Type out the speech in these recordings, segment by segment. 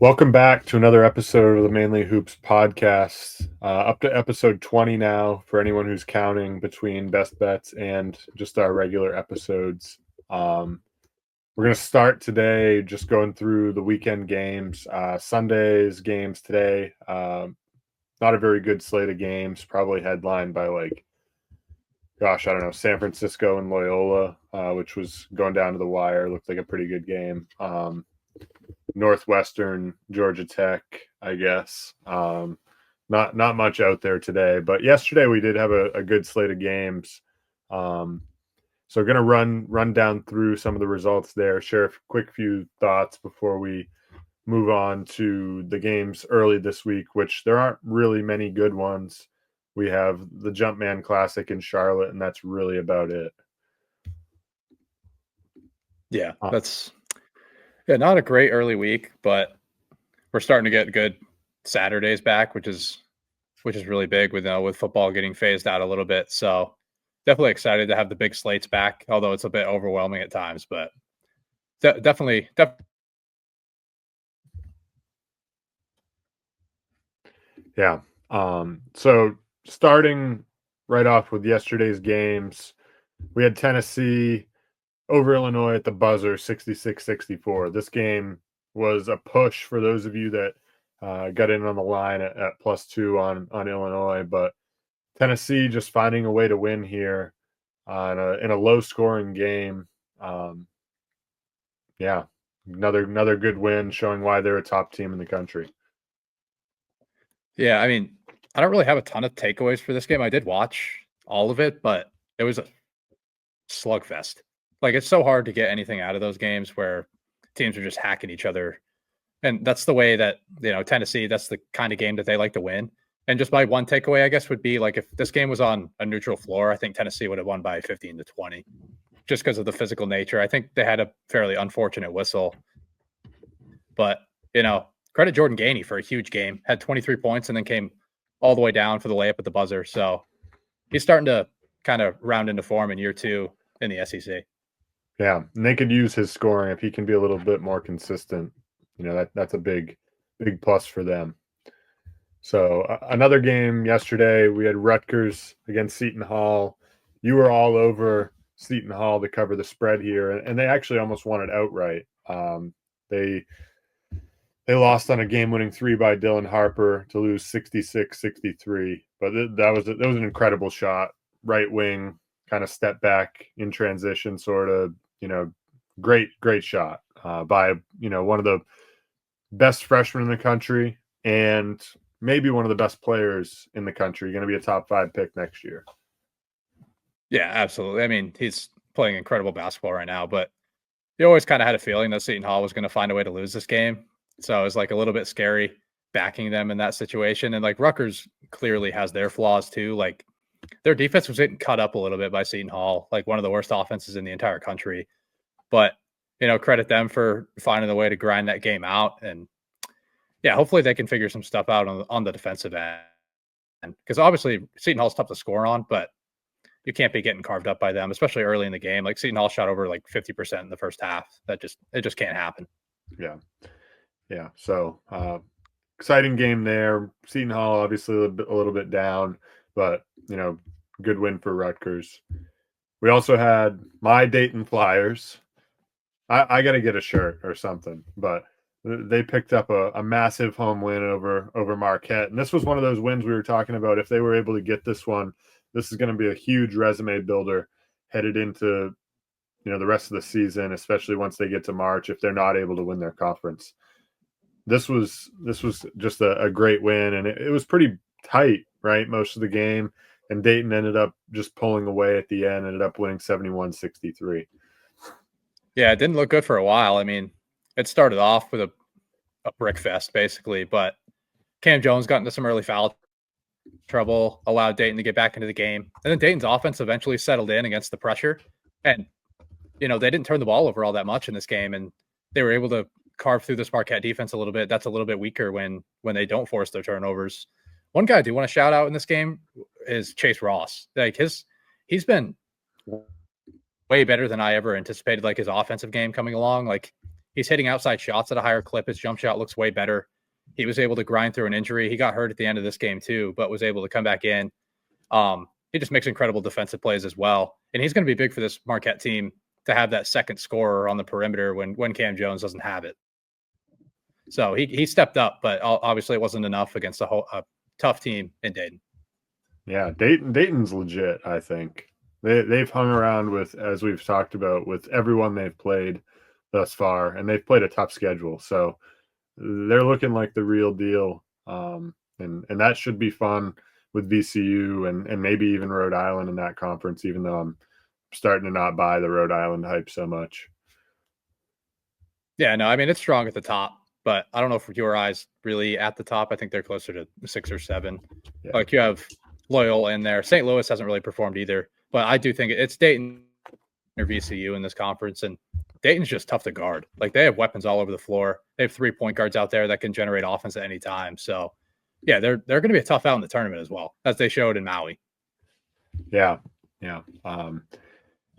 Welcome back to another episode of the Mainly Hoops podcast. Up to episode 20 now for anyone who's counting between best bets and just our regular episodes. We're going to start today just going through the weekend games. Sunday's games today. Not a very good slate of games, probably headlined by San Francisco and Loyola, which was going down to the wire. Looked like a pretty good game. Northwestern, Georgia Tech, I guess. Not much out there today, but yesterday we did have a good slate of games. So we're gonna run down through some of the results there, share a quick few thoughts before we move on to the games early this week, which there aren't really many good ones. We have the Jumpman Classic in Charlotte, and that's really about it. Yeah, not a great early week, but we're starting to get good Saturdays back, which is really big with football getting phased out a little bit. So definitely excited to have the big slates back, although it's a bit overwhelming at times, but definitely. Yeah. So starting right off with yesterday's games, we had Tennessee over Illinois at the buzzer, 66-64. This game was a push for those of you that got in on the line at +2 on Illinois, but Tennessee just finding a way to win here in a low-scoring game. Another good win, showing why they're a top team in the country. Yeah, I mean, I don't really have a ton of takeaways for this game. I did watch all of it, but it was a slugfest. Like, it's so hard to get anything out of those games where teams are just hacking each other. And that's the way that, Tennessee, that's the kind of game that they like to win. And just my one takeaway, I guess, would be like if this game was on a neutral floor, I think Tennessee would have won by 15-20 just because of the physical nature. I think they had a fairly unfortunate whistle. But, credit Jordan Gainey for a huge game. Had 23 points and then came all the way down for the layup at the buzzer. So he's starting to kind of round into form in year 2 in the SEC. Yeah, and they could use his scoring if he can be a little bit more consistent. That's a big plus for them. So another game yesterday, we had Rutgers against Seton Hall. You were all over Seton Hall to cover the spread here, and they actually almost won it outright. They lost on a game-winning 3 by Dylan Harper to lose 66-63. But that was an incredible shot, right wing, kind of step back in transition, sort of. Great shot by one of the best freshmen in the country and maybe one of the best players in the country. Going to be a top 5 pick next year. Yeah, absolutely. I mean, he's playing incredible basketball right now, but you always kind of had a feeling that Seton Hall was going to find a way to lose this game. So it was like a little bit scary backing them in that situation. And like Rutgers clearly has their flaws too. Like their defense was getting cut up a little bit by Seton Hall, like one of the worst offenses in the entire country. But, credit them for finding a way to grind that game out. And yeah, hopefully they can figure some stuff out on the defensive end. Because obviously Seton Hall's tough to score on, but you can't be getting carved up by them, especially early in the game. Like Seton Hall shot over like 50% in the first half. It just can't happen. Yeah. So exciting game there. Seton Hall obviously a little bit down, but good win for Rutgers. We also had my Dayton Flyers. I got to get a shirt or something, but they picked up a massive home win over Marquette. And this was one of those wins we were talking about. If they were able to get this one, this is going to be a huge resume builder headed into, the rest of the season, especially once they get to March, if they're not able to win their conference. This was just a great win, and it was pretty tight, right? Most of the game. And Dayton ended up just pulling away at the end, ended up winning 71-63. Yeah, it didn't look good for a while. I mean, it started off with a brick fest, basically, but Cam Jones got into some early foul trouble, allowed Dayton to get back into the game. And then Dayton's offense eventually settled in against the pressure. And, they didn't turn the ball over all that much in this game. And they were able to carve through this Marquette defense a little bit. That's a little bit weaker when they don't force their turnovers. One guy I do want to shout out in this game is Chase Ross. Like he's been way better than I ever anticipated, like his offensive game coming along. Like He's hitting outside shots at a higher clip. His jump shot looks way better. He was able to grind through an injury. He got hurt at the end of this game too, but was able to come back in. He just makes incredible defensive plays as well. And he's going to be big for this Marquette team to have that second scorer on the perimeter when Cam Jones doesn't have it. So he stepped up, but obviously it wasn't enough against a tough team in Dayton. Yeah, Dayton's legit, I think. They've hung around with, as we've talked about, with everyone they've played thus far, and they've played a tough schedule. So they're looking like the real deal. And that should be fun with VCU and maybe even Rhode Island in that conference, even though I'm starting to not buy the Rhode Island hype so much. Yeah, no, I mean, it's strong at the top, but I don't know if your eyes really at the top. I think they're closer to 6 or 7. Yeah. Like you have Loyola in there. St. Louis hasn't really performed either, but I do think it's Dayton or VCU in this conference, and Dayton's just tough to guard. Like they have weapons all over the floor. They have 3 point guards out there that can generate offense at any time. So, yeah, they're going to be a tough out in the tournament as well, as they showed in Maui. Yeah.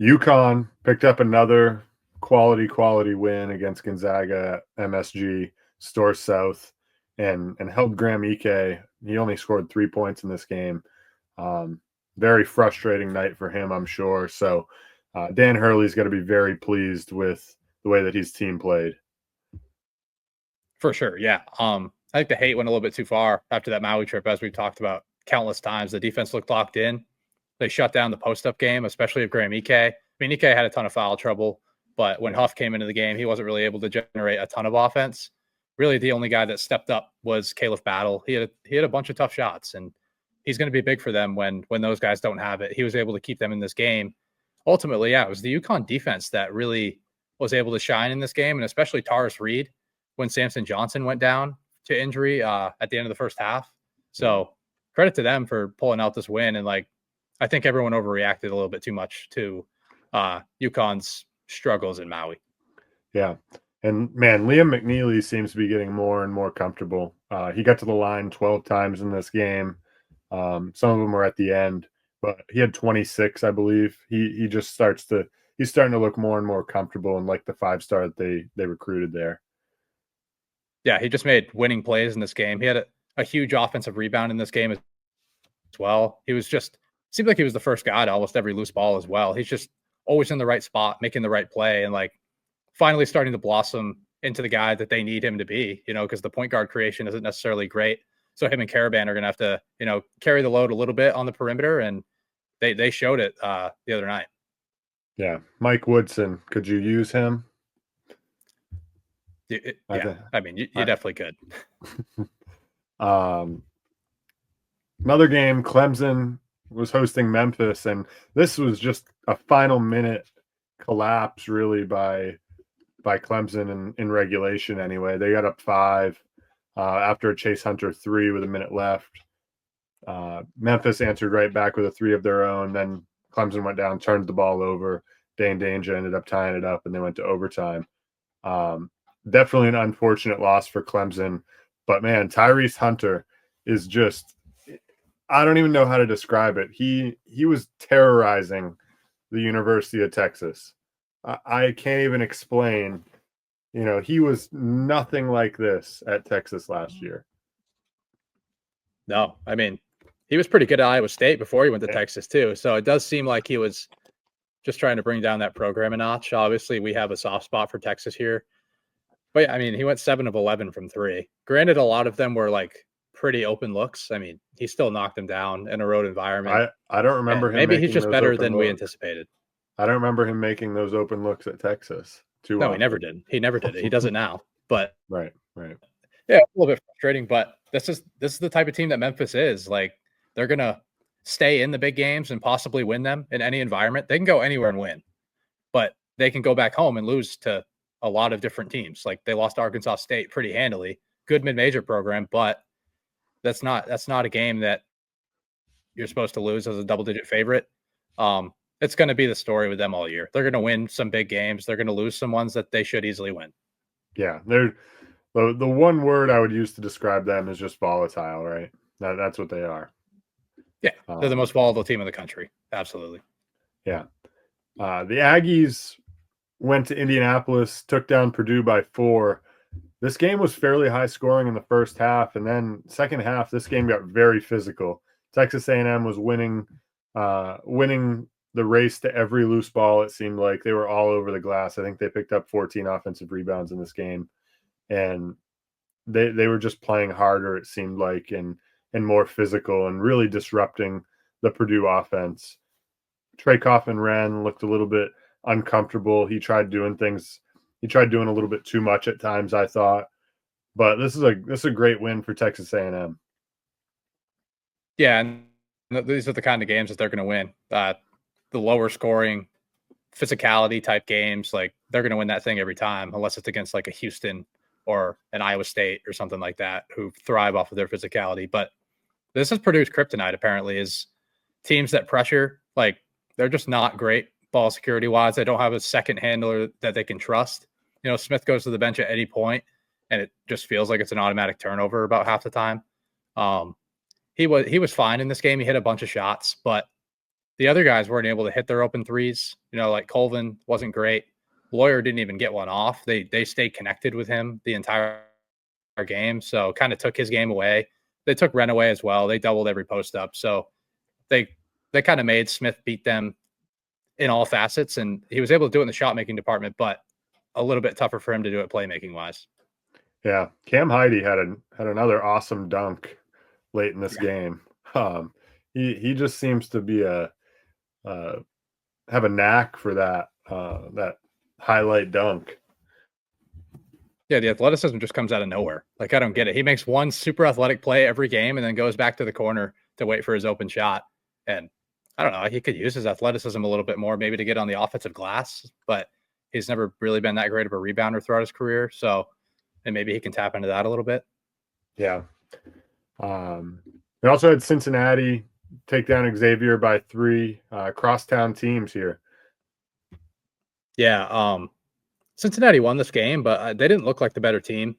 UConn picked up another quality win against Gonzaga at MSG, Store South, and held Graham Ike. He only scored 3 points in this game. Very frustrating night for him, I'm sure. So Dan Hurley's going to be very pleased with the way that his team played. For sure, yeah. I think the hate went a little bit too far after that Maui trip, as we've talked about countless times. The defense looked locked in. They shut down the post-up game, especially of Graham Ike. I mean, Ike had a ton of foul trouble, but when Huff came into the game, he wasn't really able to generate a ton of offense. Really, the only guy that stepped up was Caleb Battle. He had a bunch of tough shots, and he's going to be big for them when those guys don't have it. He was able to keep them in this game. Ultimately, yeah, it was the UConn defense that really was able to shine in this game, and especially Taurus Reed when Samson Johnson went down to injury at the end of the first half. So credit to them for pulling out this win. And I think everyone overreacted a little bit too much to UConn's struggles in Maui. Yeah. And man, Liam McNeely seems to be getting more and more comfortable. He got to the line 12 times in this game. Some of them were at the end, but he had 26, I believe. He's starting to look more and more comfortable and like the 5-star that they recruited there. Yeah, he just made winning plays in this game. He had a huge offensive rebound in this game as well. He was seemed like he was the first guy to almost every loose ball as well. He's just always in the right spot, making the right play, and finally starting to blossom into the guy that they need him to be, because the point guard creation isn't necessarily great. So him and Caravan are going to have to, carry the load a little bit on the perimeter, and they showed it the other night. Yeah. Mike Woodson, could you use him? I mean, you definitely could. Another game, Clemson was hosting Memphis, and this was just a final minute collapse really by Clemson in regulation anyway. They got up 5 after a Chase Hunter 3 with a minute left. Memphis answered right back with a 3 of their own. Then Clemson went down, turned the ball over. Dane Danger ended up tying it up, and they went to overtime. Definitely an unfortunate loss for Clemson. But, man, Tyrese Hunter is just – I don't even know how to describe it. He was terrorizing the University of Texas. I can't even explain. He was nothing like this at Texas last year. No, I mean, he was pretty good at Iowa State before he went to Texas too. So it does seem like he was just trying to bring down that program a notch. Obviously, we have a soft spot for Texas here. But, I mean, he went 7 of 11 from 3. Granted, a lot of them were, pretty open looks. I mean, he still knocked them down in a road environment. I don't remember him. Maybe he's just better than we anticipated. I don't remember him making those open looks at Texas too often. He never did. He never did it. He does it now. But right. Yeah, a little bit frustrating, but this is the type of team that Memphis is. They're gonna stay in the big games and possibly win them in any environment. They can go anywhere and win, but they can go back home and lose to a lot of different teams. They lost to Arkansas State pretty handily. Good mid-major program, but that's not a game that you're supposed to lose as a double-digit favorite. It's going to be the story with them all year. They're going to win some big games. They're going to lose some ones that they should easily win. Yeah, they're the one word I would use to describe them is just volatile, right? That's what they are. Yeah, they're the most volatile team in the country. Absolutely. Yeah. The Aggies went to Indianapolis, took down Purdue by 4. This game was fairly high scoring in the first half, and then second half, this game got very physical. Texas A&M was winning the race to every loose ball. It seemed like they were all over the glass. I think they picked up 14 offensive rebounds in this game, and they were just playing harder. It seemed like and more physical and really disrupting the Purdue offense. Trey Coffin-Wren looked a little bit uncomfortable. He tried doing things. He tried doing a little bit too much at times, I thought. But this is a great win for Texas A&M. Yeah, and these are the kind of games that they're going to win. The lower scoring, physicality type games, like they're going to win that thing every time, unless it's against like a Houston or an Iowa State or something like that, who thrive off of their physicality. But this is Purdue's kryptonite, apparently, is teams that pressure. Like they're just not great ball security wise. They don't have a second handler that they can trust. You know, Smith goes to the bench at any point, and it just feels like it's an automatic turnover about half the time. He was fine in this game. He hit a bunch of shots, but the other guys weren't able to hit their open threes. You know, like Colvin wasn't great. Lawyer didn't even get one off. They stayed connected with him the entire game, so kind of took his game away. They took Ren away as well. They doubled every post up, so they kind of made Smith beat them in all facets, and he was able to do it in the shot making department, but a little bit tougher for him to do it playmaking wise. Yeah, Cam Heide had another awesome dunk late in this game. He just seems to be have a knack for that highlight dunk. Yeah, the athleticism just comes out of nowhere. Like, I don't get it. He makes one super athletic play every game and then goes back to the corner to wait for his open shot. And I don't know, he could use his athleticism a little bit more, maybe to get on the offensive glass, but he's never really been that great of a rebounder throughout his career. So, and maybe he can tap into that a little bit. Yeah. We also had Cincinnati take down Xavier by 3. Crosstown teams here. Yeah, Cincinnati won this game, but they didn't look like the better team.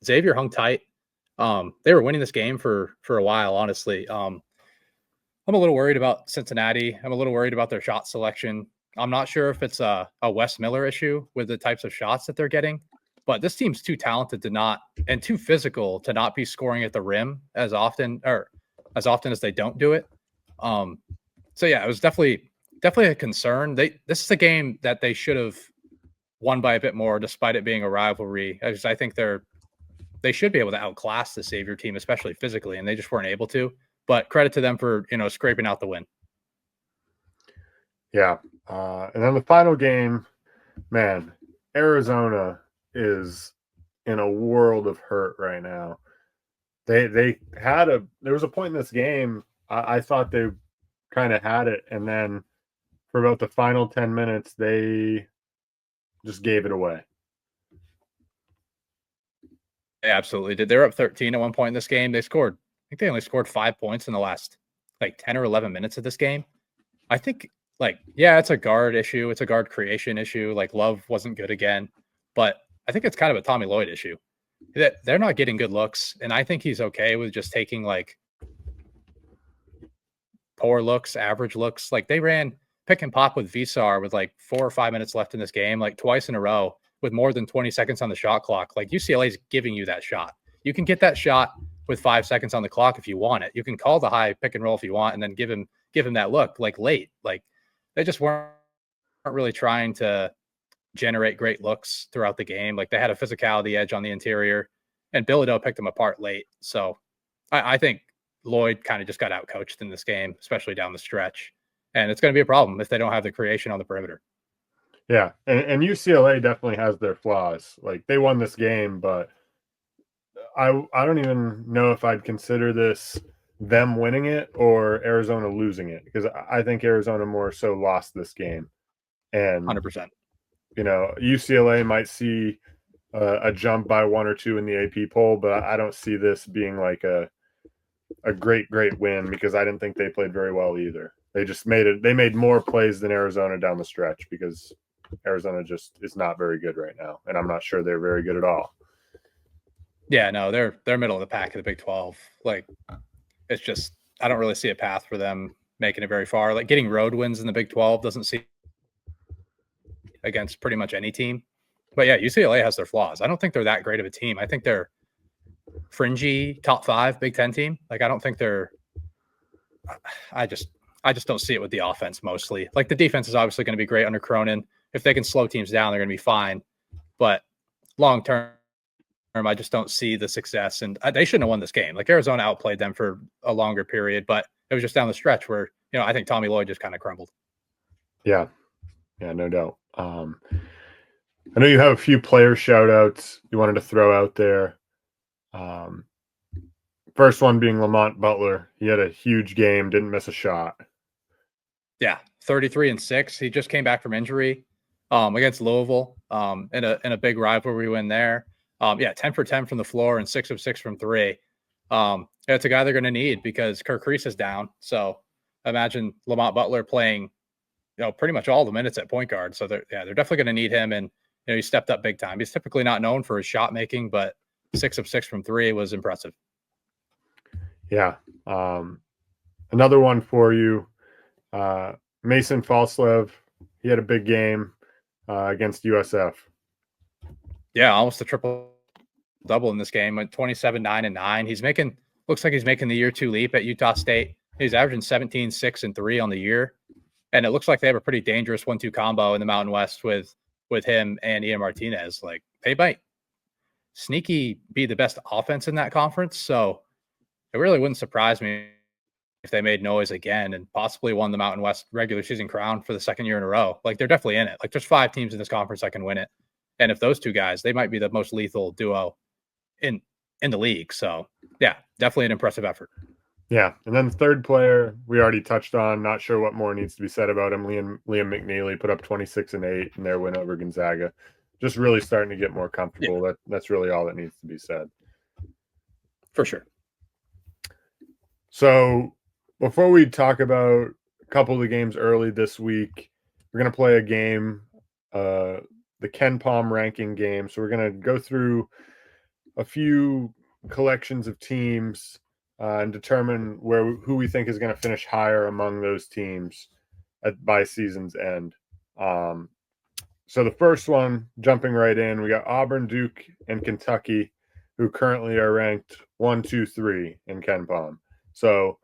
Xavier hung tight. They were winning this game for a while, honestly. I'm a little worried about Cincinnati. I'm a little worried about their shot selection. I'm not sure if it's a Wes Miller issue with the types of shots that they're getting, but this team's too talented to not, and too physical to not be scoring at the rim as often as they don't do it. So yeah, it was definitely a concern. This is a game that they should have won by a bit more, despite it being a rivalry. I think they should be able to outclass the Xavier team, especially physically, and they just weren't able to. But credit to them for scraping out the win. Yeah, and then the final game, man, Arizona is in a world of hurt right now. There was a point in this game I thought they kind of had it, and then for about the final 10 minutes they just gave it away. They absolutely did. They were up 13 at one point in this game. I think they only scored 5 points in the last like 10 or 11 minutes of this game. I think, like, yeah, it's a guard issue. It's a guard creation issue. Like, Love wasn't good again, but I think it's kind of a Tommy Lloyd issue. That they're not getting good looks, and I think he's okay with just taking like poor looks, average looks. Like, they ran pick and pop with Visar with like 4 or 5 minutes left in this game, like twice in a row with more than 20 seconds on the shot clock. Like, UCLA is giving you that shot. You can get that shot with 5 seconds on the clock if you want it. You can call the high pick and roll if you want, and then give him that look like late. Like, they just weren't really trying to generate great looks throughout the game. Like, they had a physicality edge on the interior, and Bilodeau picked them apart late. So I think Lloyd kind of just got outcoached in this game, especially down the stretch. And it's going to be a problem if they don't have the creation on the perimeter. Yeah, and UCLA definitely has their flaws. Like, they won this game, but I don't even know if I'd consider this them winning it or Arizona losing it, because I think Arizona more so lost this game. And 100%. UCLA might see a jump by 1 or 2 in the AP poll, but I don't see this being like a great win, because I didn't think they played very well either. They made more plays than Arizona down the stretch, because Arizona just is not very good right now, and I'm not sure they're very good at all. Yeah, no, they're middle of the pack of the Big 12. Like, it's just, I don't really see a path for them making it very far. Like, getting road wins in the Big 12 doesn't seem against pretty much any team. But yeah, UCLA has their flaws. I don't think they're that great of a team. I think they're fringy top 5 Big Ten team. Like I don't think they're. I just don't see it with the offense mostly. Like the defense is obviously going to be great under Cronin. If they can slow teams down, they're going to be fine. But long term, I just don't see the success. And they shouldn't have won this game. Like Arizona outplayed them for a longer period, but it was just down the stretch where, I think Tommy Lloyd just kind of crumbled. Yeah, no doubt. I know you have a few player shout outs you wanted to throw out there. First one being Lamont Butler. He had a huge game, didn't miss a shot. Yeah, 33-6. He just came back from injury against Louisville in a big rivalry win there. 10 for 10 from the floor and 6 of 6 from 3. It's a guy they're going to need because Kirk Reese is down. So imagine Lamont Butler playing, pretty much all the minutes at point guard. So they're definitely going to need him. And he stepped up big time. He's typically not known for his shot making, but 6 of 6 from 3 was impressive. Yeah. Another one for you. Mason Falslev, he had a big game against USF. Yeah, almost a triple double in this game. Went 27, 9, and 9. Looks like he's making the year 2 leap at Utah State. He's averaging 17, 6, and 3 on the year. And it looks like they have a pretty dangerous 1-2 combo in the Mountain West with him and Ian Martinez. Like they might sneaky be the best offense in that conference. So it really wouldn't surprise me if they made noise again and possibly won the Mountain West regular season crown for the second year in a row. Like they're definitely in it. Like there's 5 teams in this conference that can win it. And if those 2 guys, they might be the most lethal duo in the league. So yeah, definitely an impressive effort. Yeah. And then the third player we already touched on, not sure what more needs to be said about him. Liam McNeely put up 26 and 8 in their win over Gonzaga. Just really starting to get more comfortable. Yeah. That's really all that needs to be said. For sure. So before we talk about a couple of the games early this week, we're going to play a game, the KenPom ranking game. So we're going to go through a few collections of teams and determine who we think is going to finish higher among those teams by season's end. So the first one, jumping right in, we got Auburn, Duke, and Kentucky, who currently are ranked 1, 2, 3 in KenPom. So,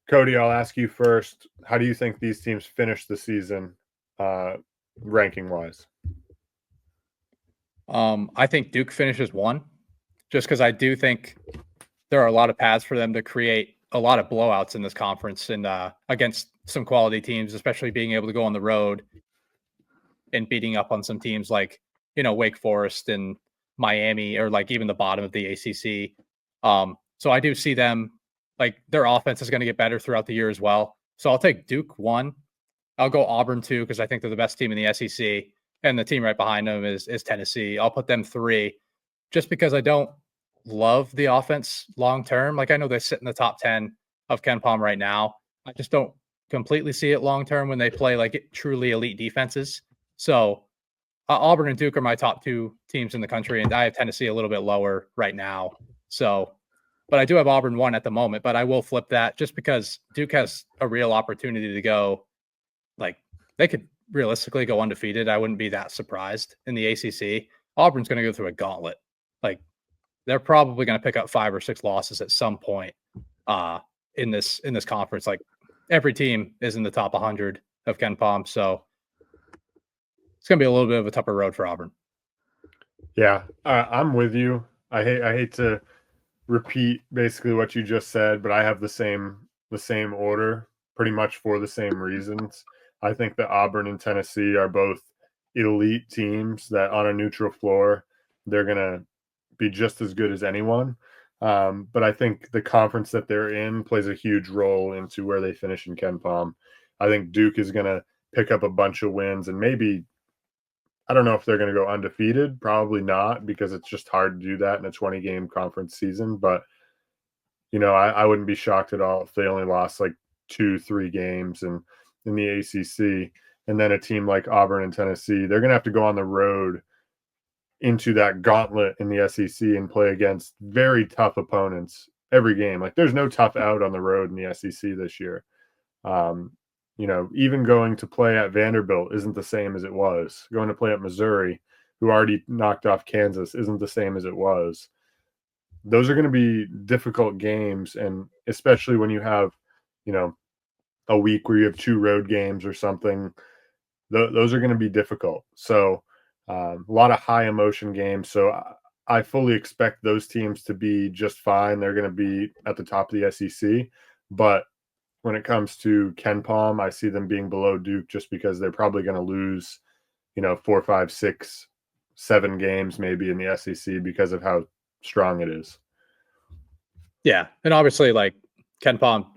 Cody, I'll ask you first. How do you think these teams finish the season, ranking-wise? I think Duke finishes 1, just because I do think there are a lot of paths for them to create a lot of blowouts in this conference and against some quality teams, especially being able to go on the road and beating up on some teams like, Wake Forest and Miami, or like even the bottom of the ACC. So I do see them, like their offense is going to get better throughout the year as well. So I'll take Duke 1. I'll go Auburn 2 because I think they're the best team in the SEC, and the team right behind them is Tennessee. I'll put them 3 just because I don't love the offense long term. Like I know they sit in the top 10 of KenPom right now. I just don't completely see it long term when they play like truly elite defenses. So Auburn and Duke are my top 2 teams in the country, and I have Tennessee a little bit lower right now. So, but I do have Auburn 1 at the moment, but I will flip that just because Duke has a real opportunity to go, like they could realistically go undefeated. I wouldn't be that surprised in the ACC. Auburn's going to go through a gauntlet. Like they're probably going to pick up 5 or 6 losses at some point in this conference. Like every team is in the top 100 of KenPom, so it's going to be a little bit of a tougher road for Auburn. Yeah, I'm with you. I hate to repeat basically what you just said, but I have the same order pretty much for the same reasons. I think that Auburn and Tennessee are both elite teams that on a neutral floor, they're going to be just as good as anyone. But I think the conference that they're in plays a huge role into where they finish in KenPom. I think Duke is going to pick up a bunch of wins and maybe, I don't know if they're going to go undefeated. Probably not, because it's just hard to do that in a 20-game conference season. But, I wouldn't be shocked at all if they only lost like 2-3 games in the ACC. And then a team like Auburn and Tennessee, they're going to have to go on the road into that gauntlet in the SEC and play against very tough opponents every game. Like there's no tough out on the road in the SEC this year. even going to play at Vanderbilt isn't the same as it was. Going to play at Missouri, who already knocked off Kansas, isn't the same as it was. Those are going to be difficult games, and especially when you have, you know, a week where you have 2 road games or something, those are going to be difficult. So, a lot of high emotion games. So, I fully expect those teams to be just fine. They're going to be at the top of the SEC, but when it comes to KenPom, I see them being below Duke just because they're probably going to lose, 4, 5, 6, 7 games maybe in the SEC because of how strong it is. Yeah, and obviously, like KenPom,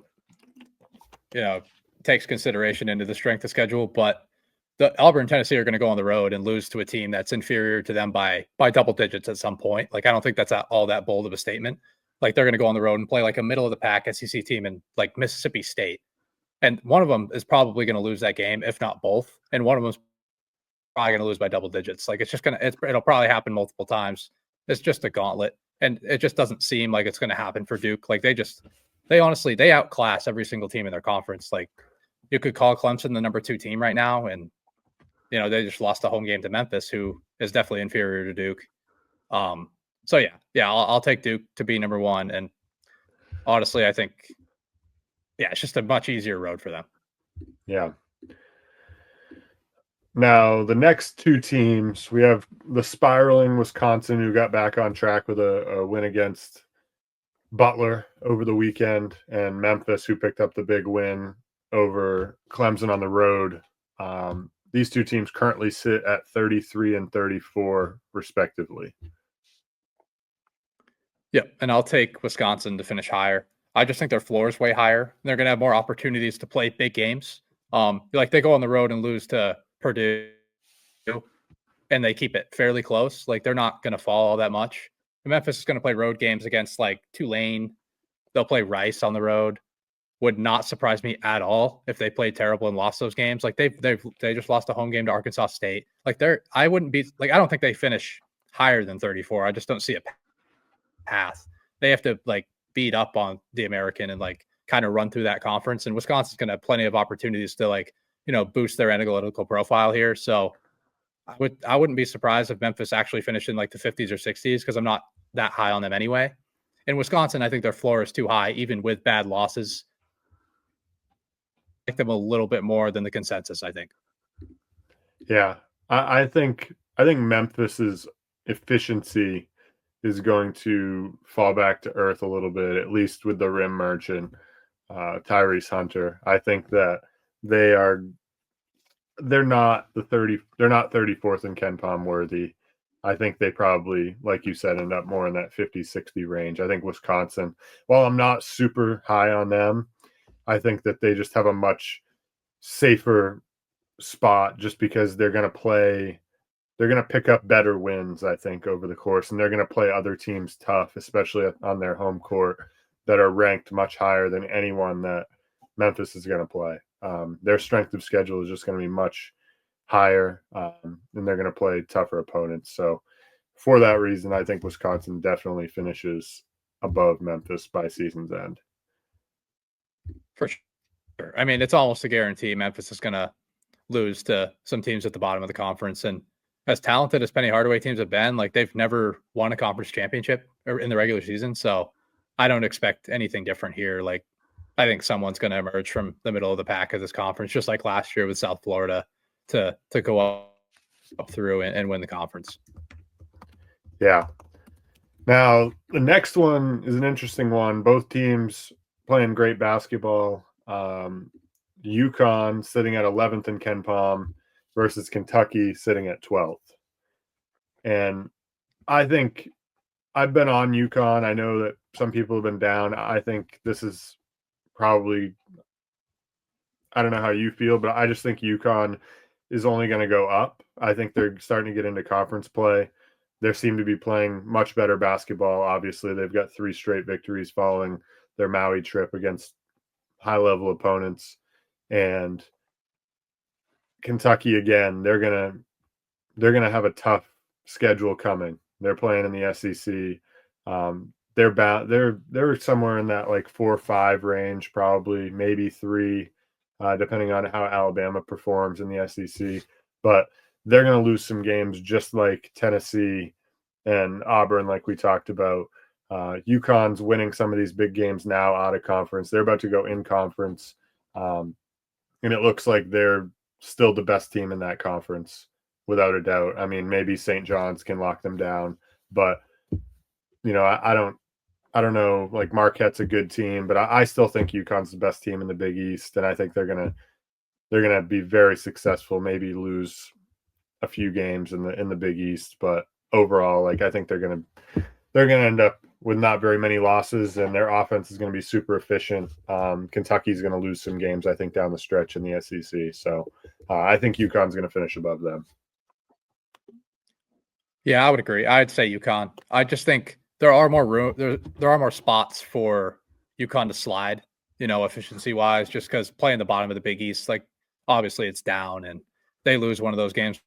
takes consideration into the strength of schedule, but the Auburn and Tennessee are going to go on the road and lose to a team that's inferior to them by double digits at some point. Like I don't think that's all that bold of a statement. Like they're going to go on the road and play like a middle of the pack SEC team in like Mississippi State, and one of them is probably going to lose that game, if not both, and one of them's probably going to lose by double digits. Like it'll probably happen multiple times. It's just a gauntlet, and it just doesn't seem like it's going to happen for Duke. Like they honestly they outclass every single team in their conference. Like you could call Clemson the number 2 team right now, and they just lost a home game to Memphis, who is definitely inferior to Duke. So I'll take Duke to be number 1, and honestly, I think it's just a much easier road for them. Yeah. Now, the next 2 teams, we have the spiraling Wisconsin, who got back on track with a win against Butler over the weekend, and Memphis, who picked up the big win over Clemson on the road. These 2 teams currently sit at 33 and 34, respectively. Yep, and I'll take Wisconsin to finish higher. I just think their floor is way higher. They're going to have more opportunities to play big games. Like they go on the road and lose to Purdue, and they keep it fairly close. Like they're not going to fall all that much. And Memphis is going to play road games against like Tulane. They'll play Rice on the road. Would not surprise me at all if they played terrible and lost those games. Like they just lost a home game to Arkansas State. Like I don't think they finish higher than 34. I just don't see a path. They have to like beat up on the American and like kind of run through that conference. And Wisconsin's going to have plenty of opportunities to like, boost their analytical profile here. So I wouldn't be surprised if Memphis actually finished in like the 50s or 60s, because I'm not that high on them anyway. In Wisconsin, I think their floor is too high, even with bad losses. I like them a little bit more than the consensus, I think. Yeah, I think Memphis's efficiency is going to fall back to earth a little bit, at least with the rim merchant, Tyrese Hunter. I think that they're not 34th in KenPom worthy. I think they probably, like you said, end up more in that 50-60 range. I think Wisconsin, while I'm not super high on them, I think that they just have a much safer spot just because they're going to pick up better wins, I think, over the course, and they're going to play other teams tough, especially on their home court, that are ranked much higher than anyone that Memphis is going to play. Their strength of schedule is just going to be much higher, and they're going to play tougher opponents. So for that reason, I think Wisconsin definitely finishes above Memphis by season's end. For sure. I mean, it's almost a guarantee Memphis is going to lose to some teams at the bottom of the conference. And as talented as Penny Hardaway teams have been, like they've never won a conference championship in the regular season. So I don't expect anything different here. Like I think someone's going to emerge from the middle of the pack of this conference, just like last year with South Florida, to go up through and win the conference. Yeah. Now, the next one is an interesting one. Both teams playing great basketball. UConn sitting at 11th in KenPom versus Kentucky sitting at 12th. And I think I've been on UConn. I know that some people have been down. I think this is probably, I don't know how you feel, but I just think UConn is only going to go up. I think they're starting to get into conference play. They seem to be playing much better basketball. Obviously, they've got 3 straight victories following their Maui trip against high-level opponents. And Kentucky, again, they're gonna have a tough schedule coming. They're playing in the SEC. They're somewhere in that like 4 or 5 range, probably maybe 3. depending on how Alabama performs in the SEC. But they're going to lose some games, just like Tennessee and Auburn, like we talked about. UConn's winning some of these big games now out of conference. They're about to go in conference, and it looks like they're still the best team in that conference, without a doubt. I mean, maybe St. John's can lock them down, but I don't know. Like, Marquette's a good team, but I still think UConn's the best team in the Big East, and I think they're gonna be very successful. Maybe lose a few games in the Big East, but overall, like, I think they're gonna end up with not very many losses, and their offense is going to be super efficient. Kentucky's going to lose some games, I think, down the stretch in the SEC. So I think UConn's going to finish above them. Yeah, I would agree. I'd say UConn. I just think there are more room. There are more spots for UConn to slide. Efficiency wise, just because playing the bottom of the Big East, like obviously it's down, and they lose one of those games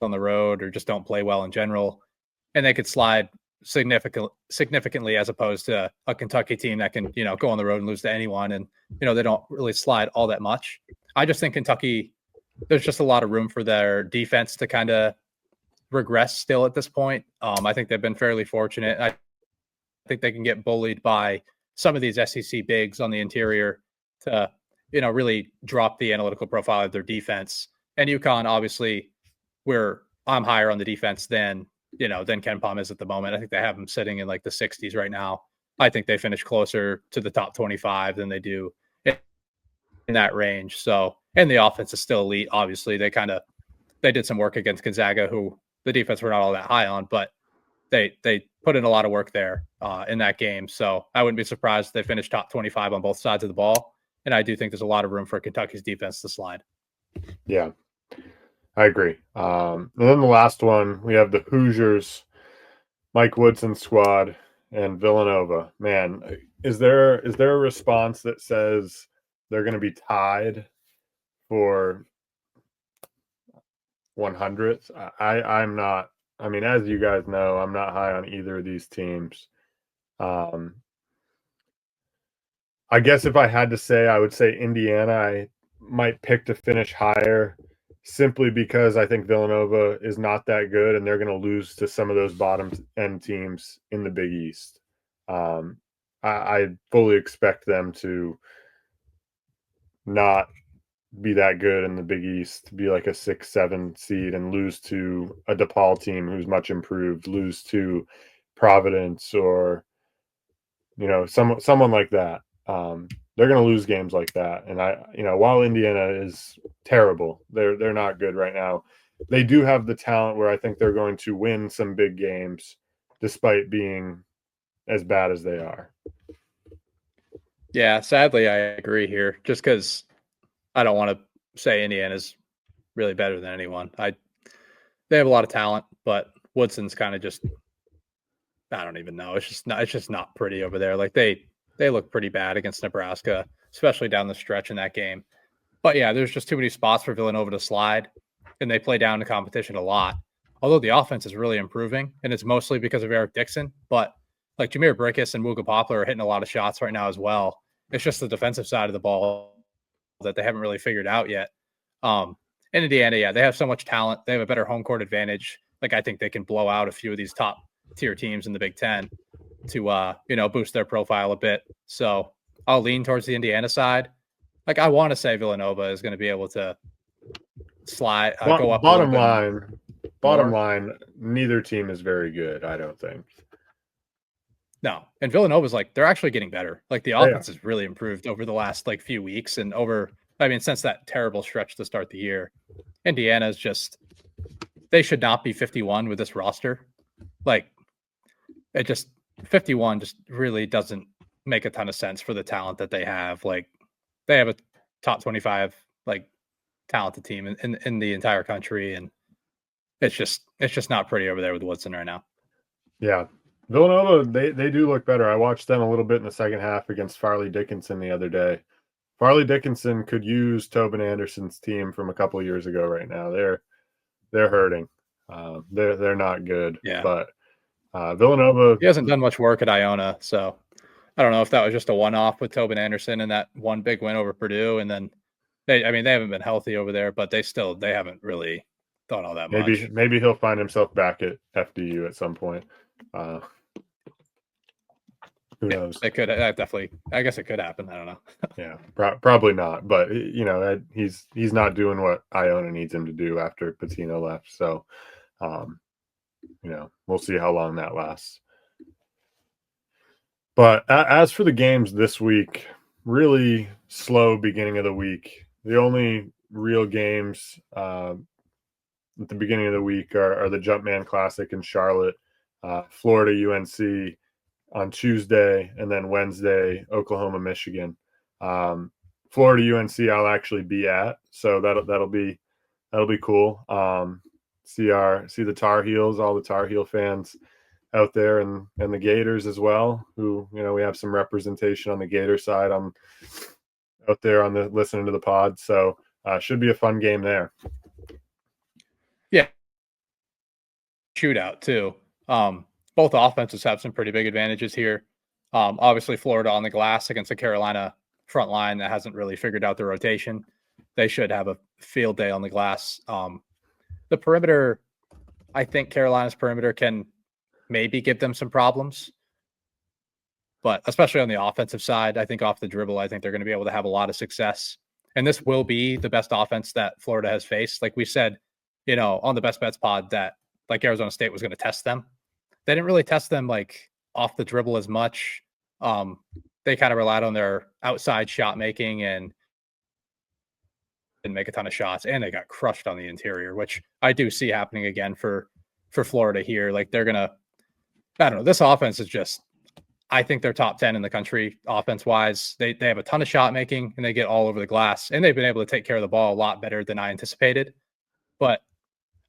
on the road or just don't play well in general, and they could slide significantly as opposed to a Kentucky team that can go on the road and lose to anyone, and they don't really slide all that much. I just think Kentucky, there's just a lot of room for their defense to kind of regress still at this point. I think they've been fairly fortunate. I think they can get bullied by some of these SEC bigs on the interior to, really drop the analytical profile of their defense. And UConn, obviously, I'm higher on the defense than KenPom is at the moment. I think they have them sitting in like the 60s right now. I think they finish closer to the top 25 than they do in that range. So, and the offense is still elite. Obviously, they did some work against Gonzaga, who the defense we're not all that high on, but they put in a lot of work there in that game. So I wouldn't be surprised if they finish top 25 on both sides of the ball. And I do think there's a lot of room for Kentucky's defense to slide. Yeah, I agree. And then the last one, we have the Hoosiers, Mike Woodson's squad, and Villanova. Man, is there a response that says they're going to be tied for 100th? I'm not. I mean, as you guys know, I'm not high on either of these teams. I guess if I had to say, I would say Indiana. I might pick to finish higher, simply because I think Villanova is not that good, and they're going to lose to some of those bottom end teams in the Big East. I fully expect them to not be that good in the Big East, to be like a 6-7 seed and lose to a DePaul team who's much improved, lose to Providence or someone like that. They're going to lose games like that. And while Indiana is terrible, they're not good right now. They do have the talent where I think they're going to win some big games despite being as bad as they are. Yeah, sadly, I agree here. Just because I don't want to say Indiana's really better than anyone. They have a lot of talent, but Woodson's kind of just, I don't even know. It's just not pretty over there. Like they look pretty bad against Nebraska, especially down the stretch in that game. But yeah, there's just too many spots for Villanova to slide, and they play down the competition a lot. Although the offense is really improving, and it's mostly because of Eric Dixon. But like Jameer Brickus and Wooga Poplar are hitting a lot of shots right now as well. It's just the defensive side of the ball that they haven't really figured out yet. In Indiana, yeah, they have so much talent. They have a better home court advantage. Like, I think they can blow out a few of these top tier teams in the Big Ten to boost their profile a bit. So I'll lean towards the Indiana side. Like, I want to say Villanova is going to be able to slide, go up. Bottom line, neither team is very good, I don't think. No, and Villanova's like, they're actually getting better. Like, the offense has really improved over the last like few weeks, and since that terrible stretch to start the year. Indiana's just, they should not be 51 with this roster. Like, 51 just really doesn't make a ton of sense for the talent that they have. Like, they have a top 25 like talented team in the entire country, and it's just not pretty over there with Woodson right now. Yeah. Villanova, they do look better. I watched them a little bit in the second half against Farley Dickinson the other day. Farley Dickinson could use Tobin Anderson's team from a couple of years ago right now. They're hurting. They're not good. Yeah. But Villanova, he hasn't done much work at Iona, so I don't know if that was just a one-off with Tobin Anderson and that one big win over Purdue, and then They haven't been healthy over there, but they haven't really done all that much. Maybe he'll find himself back at FDU at some point. Who knows? It could definitely. I guess it could happen. I don't know. Yeah, probably not. But he's not doing what Iona needs him to do after Patino left. So, we'll see how long that lasts. But as for the games this week, really slow beginning of the week. The only real games at the beginning of the week are the Jumpman Classic in Charlotte, Florida UNC on Tuesday, and then Wednesday Oklahoma Michigan. Florida UNC I'll actually be at, so that'll be cool. See the Tar Heels, all the Tar Heel fans out there, and the Gators as well, who we have some representation on the Gator side. I'm out there on the listening to the pod, so should be a fun game there. Yeah, shootout too. Both offenses have some pretty big advantages here. Obviously, Florida on the glass against the Carolina front line that hasn't really figured out their rotation. They should have a field day on the glass. The perimeter, I think Carolina's perimeter can maybe give them some problems, but especially on the offensive side, I think off the dribble, I think they're going to be able to have a lot of success. And this will be the best offense that Florida has faced. Like we said, on the Best Bets pod, that like Arizona State was going to test them. They didn't really test them like off the dribble as much. They kind of relied on their outside shot making and didn't make a ton of shots, and they got crushed on the interior, which I do see happening again for Florida here. Like they're gonna, I don't know. This offense is just, I think they're top 10 in the country offense wise. They have a ton of shot making and they get all over the glass, and they've been able to take care of the ball a lot better than I anticipated. But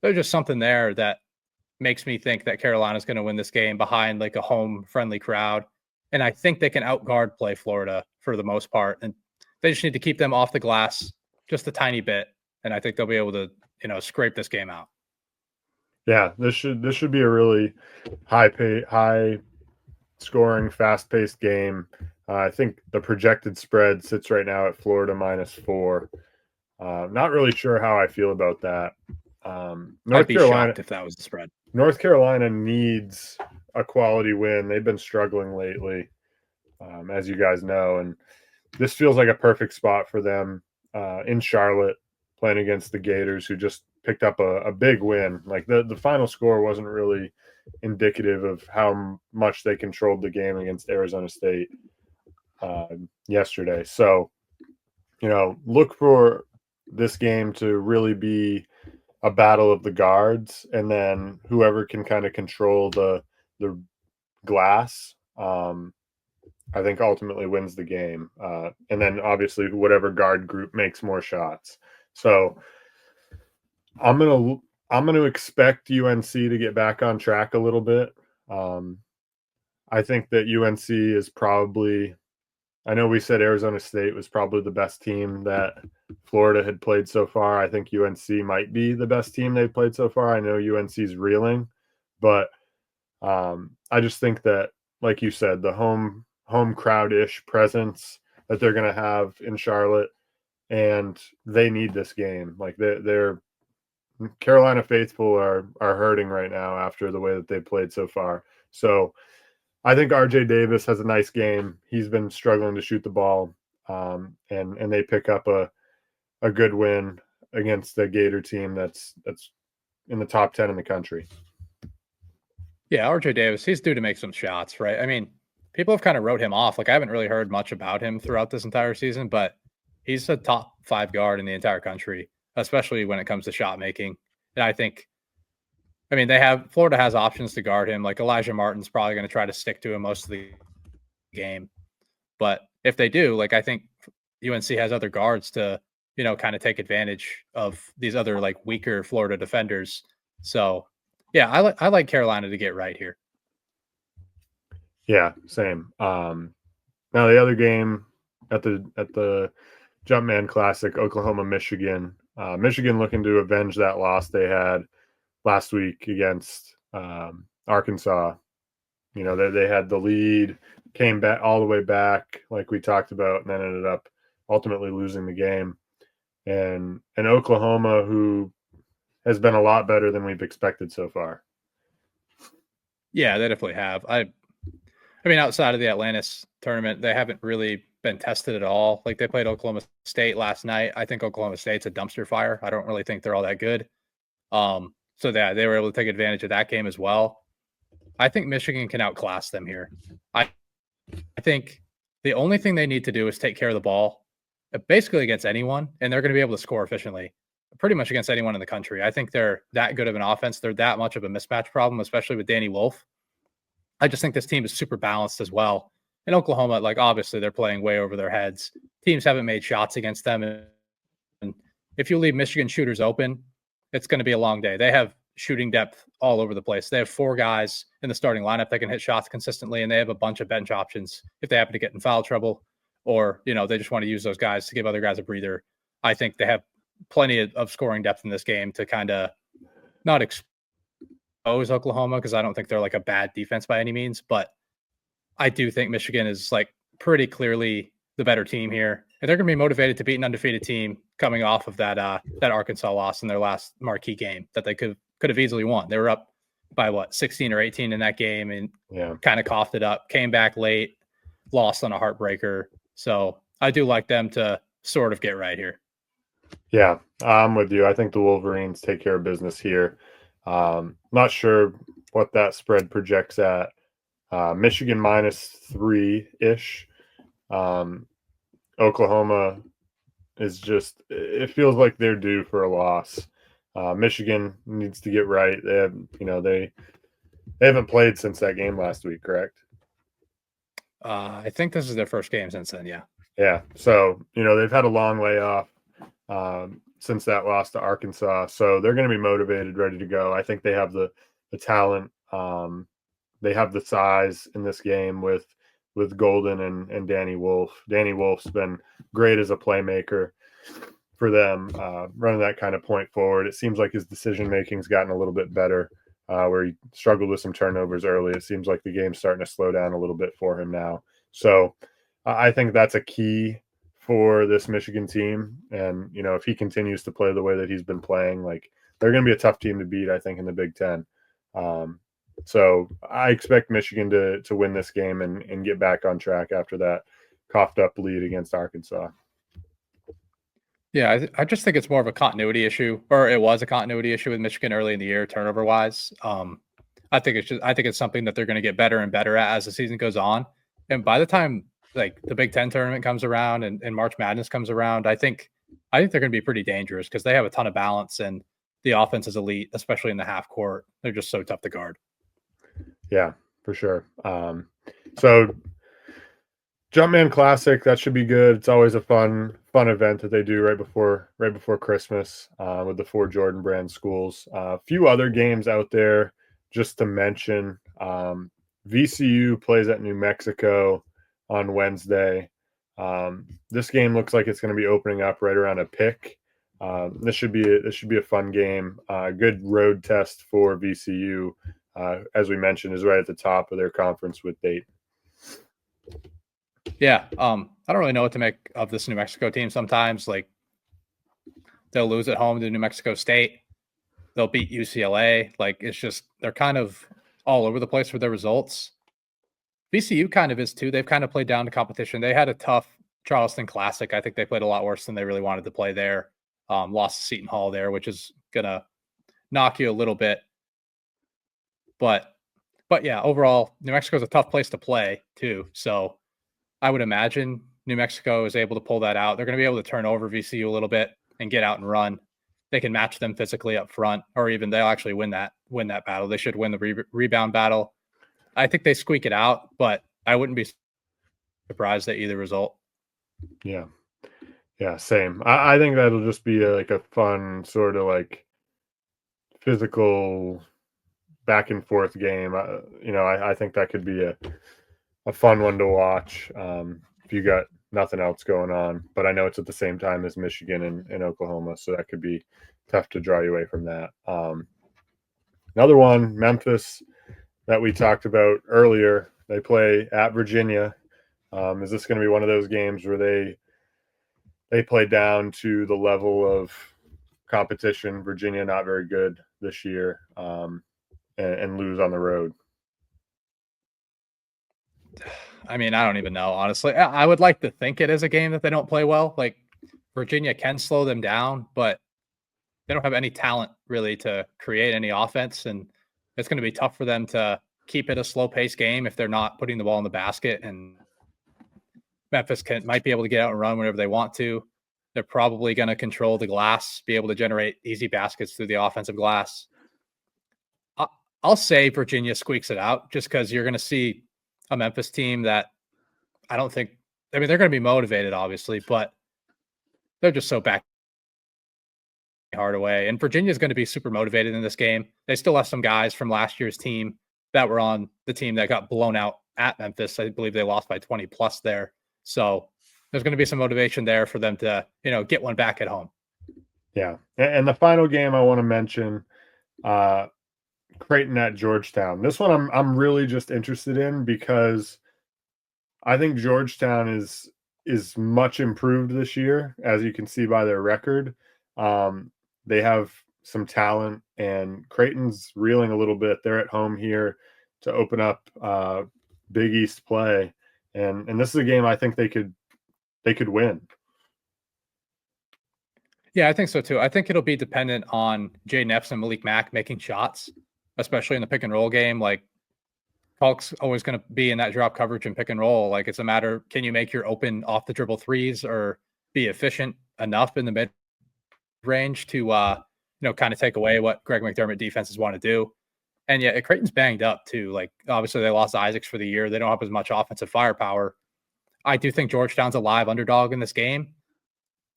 there's just something there that makes me think that Carolina's going to win this game behind like a home friendly crowd. And I think they can outguard play Florida for the most part. And they just need to keep them off the glass just a tiny bit. And I think they'll be able to, scrape this game out. Yeah, this should be a really high scoring, fast paced game. I think the projected spread sits right now at Florida -4. Not really sure how I feel about that. I'd be shocked if that was the spread. North Carolina needs a quality win. They've been struggling lately, as you guys know, and this feels like a perfect spot for them in Charlotte, playing against the Gators, who just picked up a big win. Like the final score wasn't really indicative of how much they controlled the game against Arizona State yesterday. So, look for this game to really be a battle of the guards, and then whoever can kind of control the glass, I think ultimately wins the game. And then obviously whatever guard group makes more shots. So I'm gonna expect UNC to get back on track a little bit. I think that UNC is probably, I know we said Arizona State was probably the best team that Florida had played so far. I think UNC might be the best team they've played so far. I know UNC's reeling, but I just think that, like you said, the home crowd-ish presence that they're going to have in Charlotte, and they need this game. Like they're Carolina faithful are hurting right now after the way that they've played so far. So I think RJ Davis has a nice game. He's been struggling to shoot the ball, and they pick up a good win against the Gator team that's in the top 10 in the country. Yeah, RJ Davis, he's due to make some shots, right? I mean, people have kind of wrote him off. Like I haven't really heard much about him throughout this entire season, but he's a top 5 guard in the entire country, especially when it comes to shot making. And I think, Florida has options to guard him. Like Elijah Martin's probably going to try to stick to him most of the game. But if they do, like I think UNC has other guards to, kind of take advantage of these other like weaker Florida defenders. So yeah, I like Carolina to get right here. Yeah, same. Now the other game at the Jumpman Classic, Oklahoma Michigan. Michigan looking to avenge that loss they had last week against Arkansas. They had the lead, came back all the way back, like we talked about, and then ended up ultimately losing the game. and Oklahoma, who has been a lot better than we've expected so far. Yeah, they definitely have. I mean, outside of the Atlantis tournament, they haven't really been tested at all. Like they played Oklahoma State last night. I think Oklahoma State's a dumpster fire. I don't really think they're all that good. So yeah, they were able to take advantage of that game as well. I think Michigan can outclass them here. I think the only thing they need to do is take care of the ball, basically against anyone, and they're going to be able to score efficiently, pretty much against anyone in the country. I think they're that good of an offense. They're that much of a mismatch problem, especially with Danny Wolf. I just think this team is super balanced as well. In Oklahoma, like obviously they're playing way over their heads. Teams haven't made shots against them, and if you leave Michigan shooters open, it's going to be a long day. They have shooting depth all over the place. They have 4 guys in the starting lineup that can hit shots consistently, and they have a bunch of bench options if they happen to get in foul trouble, or they just want to use those guys to give other guys a breather. I think they have plenty of scoring depth in this game to kind of not expose Oklahoma, because I don't think they're like a bad defense by any means, but I do think Michigan is like pretty clearly the better team here, and they're going to be motivated to beat an undefeated team coming off of that Arkansas loss in their last marquee game that they could have easily won. They were up by 16 or 18 in that game, and kind of coughed it up, came back late, lost on a heartbreaker. So I do like them to sort of get right here. Yeah, I'm with you. I think the Wolverines take care of business here. Not sure what that spread projects at. Michigan -3-ish. Oklahoma is just, it feels like they're due for a loss. Michigan needs to get right. They have, they haven't played since that game last week, correct? I think this is their first game since then. Yeah. Yeah. So, they've had a long layoff since that loss to Arkansas. So they're going to be motivated, ready to go. I think they have the talent. They have the size in this game with Golden and Danny Wolf. Danny Wolf's been great as a playmaker for them, running that kind of point forward. It seems like his decision making's gotten a little bit better, where he struggled with some turnovers early. It seems like the game's starting to slow down a little bit for him now. So I think that's a key for this Michigan team. And, if he continues to play the way that he's been playing, like, they're going to be a tough team to beat, I think, in the Big Ten. So I expect Michigan to win this game and get back on track after that coughed up lead against Arkansas. Yeah, I just think it's more of a continuity issue, or it was a continuity issue with Michigan early in the year, turnover wise. I think it's something that they're going to get better and better at as the season goes on. And by the time like the Big Ten tournament comes around and March Madness comes around, I think they're going to be pretty dangerous because they have a ton of balance and the offense is elite, especially in the half court. They're just so tough to guard. Yeah, for sure. So Jumpman Classic, that should be good. It's always a fun event that they do right before Christmas with the 4 Jordan brand schools. A few other games out there just to mention. VCU plays at New Mexico on Wednesday. This game looks like it's going to be opening up right around a pick. This should be a fun game. Good road test for VCU. As we mentioned, is right at the top of their conference with Dayton. Yeah, I don't really know what to make of this New Mexico team sometimes. Like, they'll lose at home to New Mexico State. They'll beat UCLA. Like, it's just, they're kind of all over the place with their results. VCU kind of is too. They've kind of played down to competition. They had a tough Charleston Classic. I think they played a lot worse than they really wanted to play there. Lost to Seton Hall there, which is going to knock you a little bit. But yeah, overall, New Mexico is a tough place to play too. So I would imagine New Mexico is able to pull that out. They're going to be able to turn over VCU a little bit and get out and run. They can match them physically up front, or even they'll actually win that battle. They should win the rebound battle. I think they squeak it out, but I wouldn't be surprised at either result. Yeah, same. I think that'll just be like a fun sort of like physical back and forth game. I think that could be a fun one to watch if you got nothing else going on. But I know it's at the same time as Michigan and Oklahoma, so that could be tough to draw you away from that. Another one, Memphis, that we talked about earlier. They play at Virginia. Is this going to be one of those games where they they play down to the level of competition. Virginia not very good this year, and lose on the road. I mean, I don't even know, honestly. I would like to think it is a game that they don't play well. Like Virginia can slow them down, but they don't have any talent really to create any offense, and it's going to be tough for them to keep it a slow paced game if they're not putting the ball in the basket. And Memphis might be able to get out and run whenever they want to. They're probably going to control the glass, be able to generate easy baskets through the offensive glass. I'll say Virginia squeaks it out just because you're going to see a Memphis team that I don't think, I mean, they're going to be motivated, obviously, but they're just so back hard away. And Virginia is going to be super motivated in this game. They still have some guys from last year's team that were on the team that got blown out at Memphis. I believe they lost by 20 plus there. So there's going to be some motivation there for them to, get one back at home. Yeah. And the final game I want to mention, Creighton at Georgetown. This one I'm really just interested in because I think Georgetown is much improved this year, as you can see by their record. They have some talent, and Creighton's reeling a little bit. They're at home here to open up Big East play, and this is a game I think they could win. Yeah, I think so too. I think it'll be dependent on Jaden Epps and Malik Mack making shots, especially in the pick and roll game. Like Hulk's always going to be in that drop coverage and pick and roll. Like it's a matter, can you make your open off the dribble threes or be efficient enough in the mid range to kind of take away what Greg McDermott defenses want to do. And yeah, Creighton's banged up too. Like obviously they lost Isaacs for the year. They don't have as much offensive firepower. I do think Georgetown's a live underdog in this game,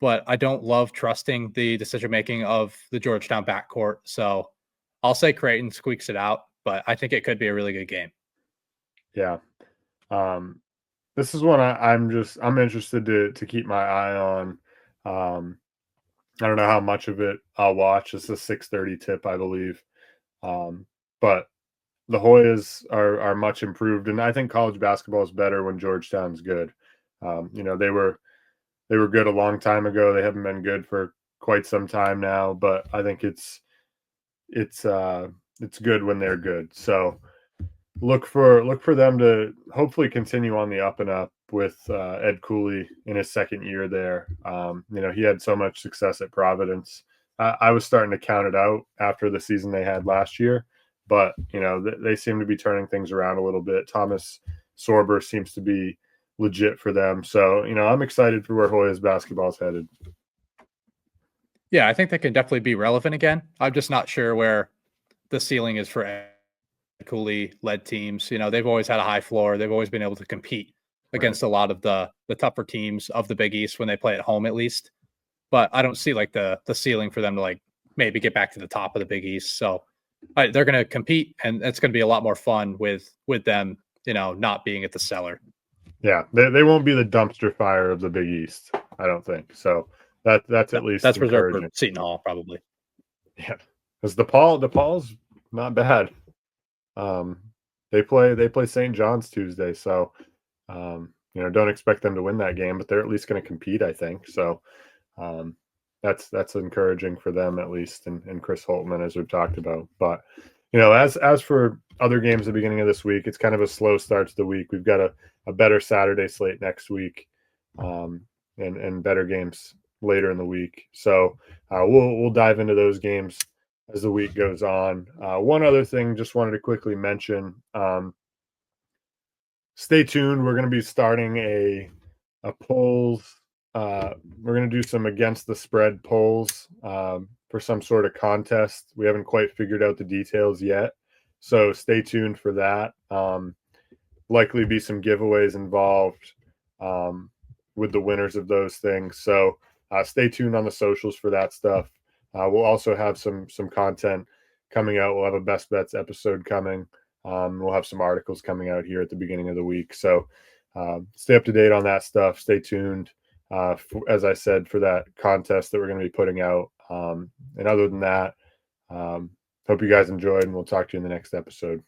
but I don't love trusting the decision making of the Georgetown backcourt. So I'll say Creighton squeaks it out, but I think it could be a really good game. Yeah. This is one I'm interested to keep my eye on. I don't know how much of it I'll watch. It's a 6:30 tip, I believe. But the Hoyas are much improved, and I think college basketball is better when Georgetown's good. They were good a long time ago. They haven't been good for quite some time now, but I think it's good when they're good. So look for them to hopefully continue on the up and up with Ed Cooley in his second year there. He had so much success at Providence. I was starting to count it out after the season they had last year, but they seem to be turning things around a little bit. Thomas Sorber seems to be legit for them. So, I'm excited for where Hoyas basketball is headed. Yeah, I think they can definitely be relevant again. I'm just not sure where the ceiling is for Ed Cooley-led teams. They've always had a high floor. They've always been able to compete against a lot of the tougher teams of the Big East when they play at home, at least. But I don't see like the ceiling for them to like maybe get back to the top of the Big East. So they're going to compete, and it's going to be a lot more fun with them, not being at the cellar. Yeah, they won't be the dumpster fire of the Big East, I don't think. So that's at least that's reserved encouraging. for Seton Hall, probably. Yeah, because DePaul's not bad. They play St. John's Tuesday, so don't expect them to win that game, but they're at least going to compete, I think. So that's encouraging for them at least, and Chris Holtman, as we've talked about. But as for other games at the beginning of this week, it's kind of a slow start to the week. We've got a better Saturday slate next week, and better games later in the week. So we'll dive into those games as the week goes on. One other thing, just wanted to quickly mention. Stay tuned. We're going to be starting a polls. We're going to do some against the spread polls for some sort of contest. We haven't quite figured out the details yet, so stay tuned for that. Likely be some giveaways involved with the winners of those things. So stay tuned on the socials for that stuff. We'll also have some content coming out. We'll have a best bets episode coming. We'll have some articles coming out here at the beginning of the week. So stay up to date on that stuff. Stay tuned, as I said, for that contest that we're going to be putting out. And other than that, hope you guys enjoyed, and we'll talk to you in the next episode.